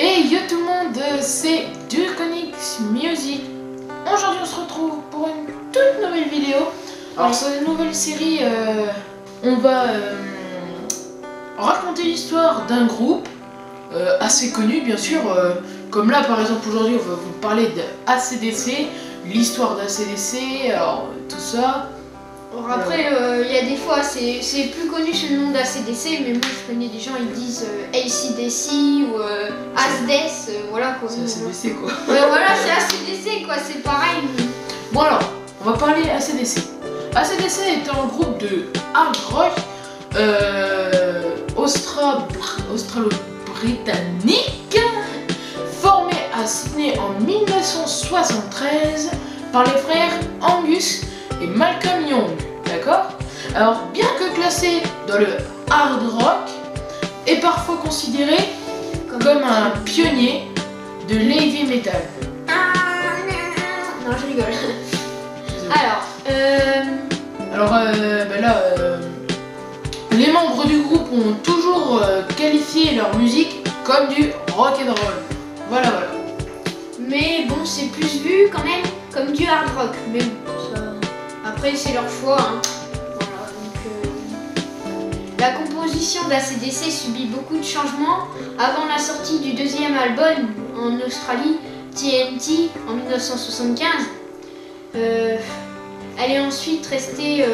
Et yo tout le monde, c'est Duconix Music. Aujourd'hui on se retrouve pour une toute nouvelle vidéo. Alors sur une nouvelle série, on va raconter l'histoire d'un groupe assez connu bien sûr. Comme là par exemple aujourd'hui on va vous parler de AC/DC, l'histoire d'AC/DC, alors tout ça. Alors après, il y a des fois, c'est plus connu sous le nom d'AC/DC, mais moi je connais des gens, ils disent AC/DC ou ASDES, voilà quoi. C'est AC/DC quoi. Ouais, voilà, c'est AC/DC quoi, c'est pareil. Bon alors, on va parler AC/DC. AC/DC est un groupe de hard rock australo-britannique formé à Sydney en 1973 par les frères Angus et Malcolm Young, d'accord? Alors, bien que classé dans le hard rock, est parfois considéré comme un pionnier de l'heavy metal. Non, je rigole. Alors, les membres du groupe ont toujours qualifié leur musique comme du rock and roll. Voilà. mais bon, c'est plus vu quand même comme du hard rock, mais bon, ça... Après, c'est leur choix. Hein. Voilà, donc, la composition d'AC/DC subit beaucoup de changements avant la sortie du deuxième album en Australie, TNT, en 1975. Elle est ensuite restée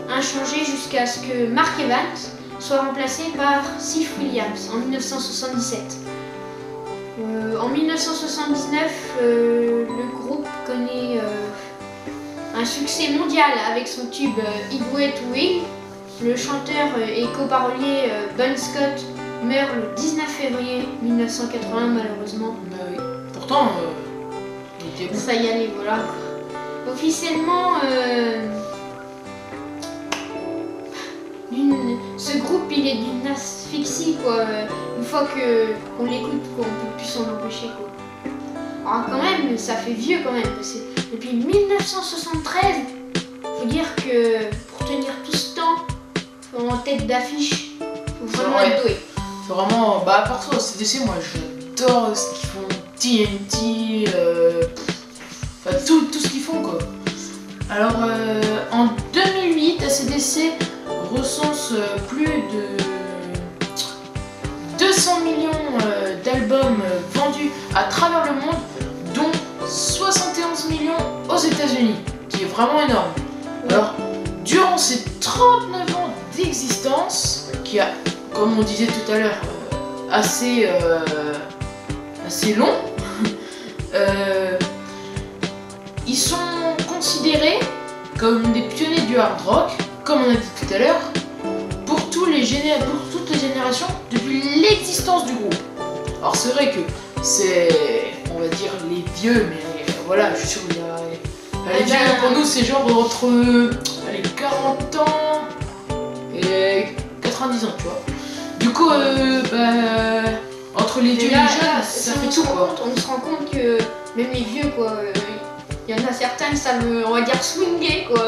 inchangée jusqu'à ce que Mark Evans soit remplacé par Steve Williams en 1977. En 1979, le groupe connaît un succès mondial avec son tube Highway to Hell. Le chanteur et coparolier Bon Scott meurt le 19 février 1980 malheureusement. Bah oui. Pourtant, il était bon. Ça y allait, voilà. Officiellement, ce groupe il est d'une asphyxie quoi. Une fois qu'on l'écoute, on peut plus s'en empêcher quoi. Alors quand même, ça fait vieux quand même. Depuis 1973, faut dire que pour tenir tout ce temps en tête d'affiche, faut vraiment être doué. C'est vraiment, bah à part ça, AC/DC, moi j'adore ce qu'ils font, TNT, enfin tout ce qu'ils font quoi. Alors en 2008, AC/DC recense plus de 200 millions d'albums vendus à travers le monde, dont 71 millions aux États-Unis, qui est vraiment énorme. Alors, durant ces 39 ans d'existence, qui a, comme on disait tout à l'heure, assez long, ils sont considérés comme des pionniers du hard rock, comme on a dit tout à l'heure, pour toutes les générations depuis l'existence du groupe. Alors c'est vrai que c'est, on va dire, les vieux, mais voilà, je suis sûr qu'il y a... les vieux, pour nous, c'est genre entre 40 ans et 90 ans, tu vois. Du coup, entre les vieux et les jeunes, ça fait tout, quoi. On se rend compte que même les vieux, quoi, il y en a certains qui savent, on va dire, swinguer, quoi.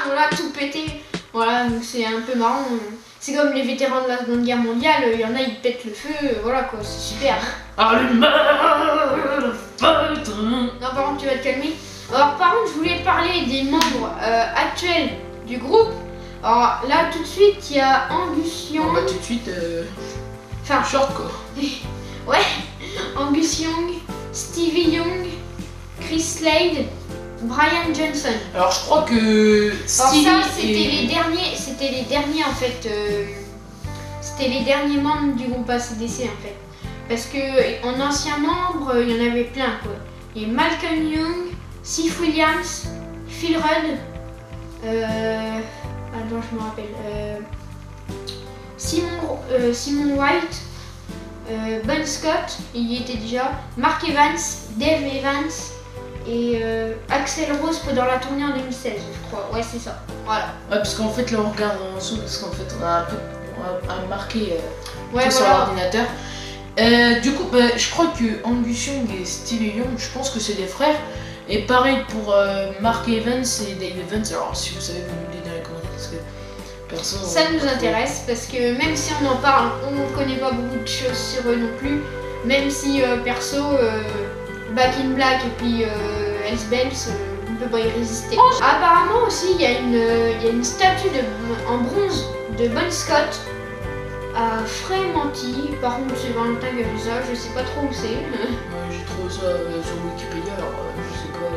Voilà, tout péter. Voilà, donc c'est un peu marrant. C'est comme les vétérans de la Seconde Guerre mondiale, il y en a, ils pètent le feu, voilà, quoi, c'est super. Allumez le feu. Non, par contre, tu vas te calmer. Alors, par contre, je voulais parler des membres actuels du groupe. Alors là, tout de suite, il y a Angus Young. On va tout de suite... Enfin, short, quoi. Ouais, Angus Young, Stevie Young, Chris Slade, Brian Johnson. Alors je crois que Stevie alors ça, c'était les derniers en fait. C'était les derniers membres du groupe AC/DC en fait. Parce que en anciens membres, il y en avait plein quoi. Il y a Malcolm Young, Steve Williams, Phil Rudd, attends, je me rappelle. Simon White, Bon Scott, il y était déjà, Mark Evans, Dave Evans et Axl Rose pendant la tournée en 2016, je crois. Ouais, c'est ça. Voilà. Ouais, parce qu'en fait, là, on regarde en dessous, parce qu'en fait, on a un peu marqué ouais, sur l'ordinateur. Du coup, je crois que Angus Young et Stevie Young, je pense que c'est des frères. Et pareil pour Mark Evans et Dave Evans. Alors, si vous savez, vous nous le dites dans les commentaires, parce que ça nous intéresse parce que même si on en parle, on ne connaît pas beaucoup de choses sur eux non plus. Même si perso, Back in Black et puis Hells Bells, on peut pas y résister. Apparemment aussi, il y a une statue en bronze de Bon Scott à Frémanty. Par contre, c'est Valentin qui a vu ça, je sais pas trop où c'est. J'ai trouvé ça sur Wikipédia, alors je sais pas.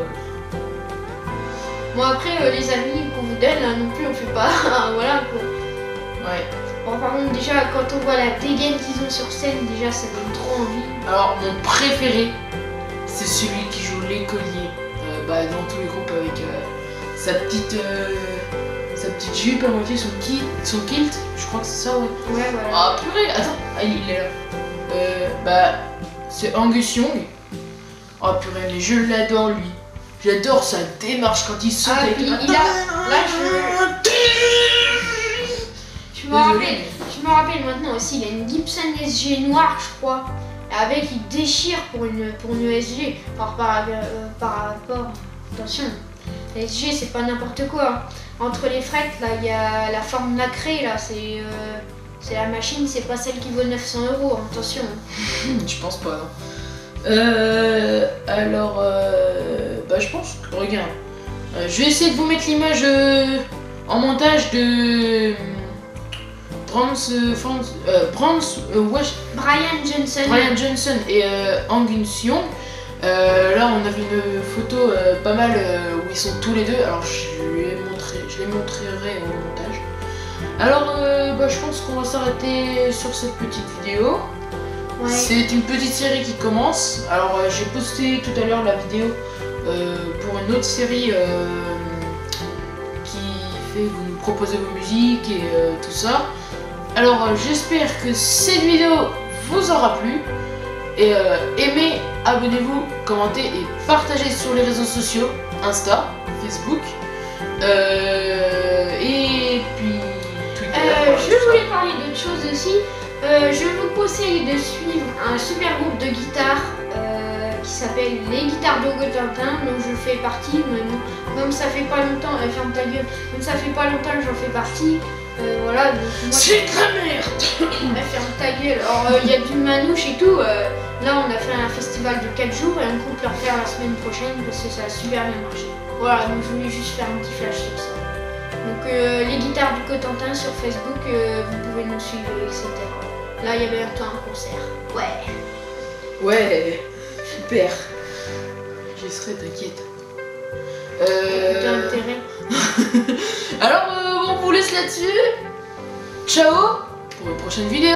Bon, après, les amis qu'on vous donne, là, non plus, on fait pas. Voilà quoi. Ouais. Bon, par contre, déjà, quand on voit la dégaine qu'ils ont sur scène, déjà, ça donne trop envie. Alors, mon préféré, c'est celui qui joue l'écolier. Dans tous les groupes avec sa petite jupe à moitié, son kilt, je crois que c'est ça, ouais. Ouais, voilà. Ah purée, attends, il est là. C'est Angus Young. Oh purée, mais je l'adore lui. J'adore sa démarche quand il saute avec puis la... il a... Là, je me rappelle maintenant aussi, il a une Gibson SG noire, je crois. Avec, il déchire pour une SG. Alors, par rapport, attention, la SG c'est pas n'importe quoi. Entre les frettes, là, il y a la forme nacrée, là, c'est la machine, c'est pas celle qui vaut 900 €, attention. Je pense pas, non. Alors, je pense que, regarde, je vais essayer de vous mettre l'image en montage de Brian Johnson et Angus Young. Là, on avait une photo pas mal où ils sont tous les deux. Alors, je les montrerai au montage. Alors, je pense qu'on va s'arrêter sur cette petite vidéo. Ouais. C'est une petite série qui commence. Alors, j'ai posté tout à l'heure la vidéo pour une autre série qui fait vous nous proposez vos musiques et tout ça. Alors, j'espère que cette vidéo vous aura plu. Et aimez, abonnez-vous, commentez et partagez sur les réseaux sociaux, Insta, Facebook, et puis Twitter. Je voulais parler d'autre chose aussi. Je vous conseille de suivre un super groupe de guitare qui s'appelle Les Guitares de Cotentin, dont je fais partie. Mais bon, comme ça fait pas longtemps, ferme ta gueule, comme ça fait pas longtemps que j'en fais partie. Voilà, donc moi, c'est de la merde. Ferme ta gueule. Alors il y a du manouche et tout. Là on a fait un festival de 4 jours et on compte le refaire la semaine prochaine parce que ça a super bien marché. Voilà, donc je voulais juste faire un petit flash sur ça. Donc les guitares du Cotentin sur Facebook, vous pouvez nous suivre, etc. Là il y a bientôt un concert. Ouais. Ouais, super. J'y serai, t'inquiète. T'as intérêt. Alors on vous laisse là-dessus. Ciao pour une prochaine vidéo.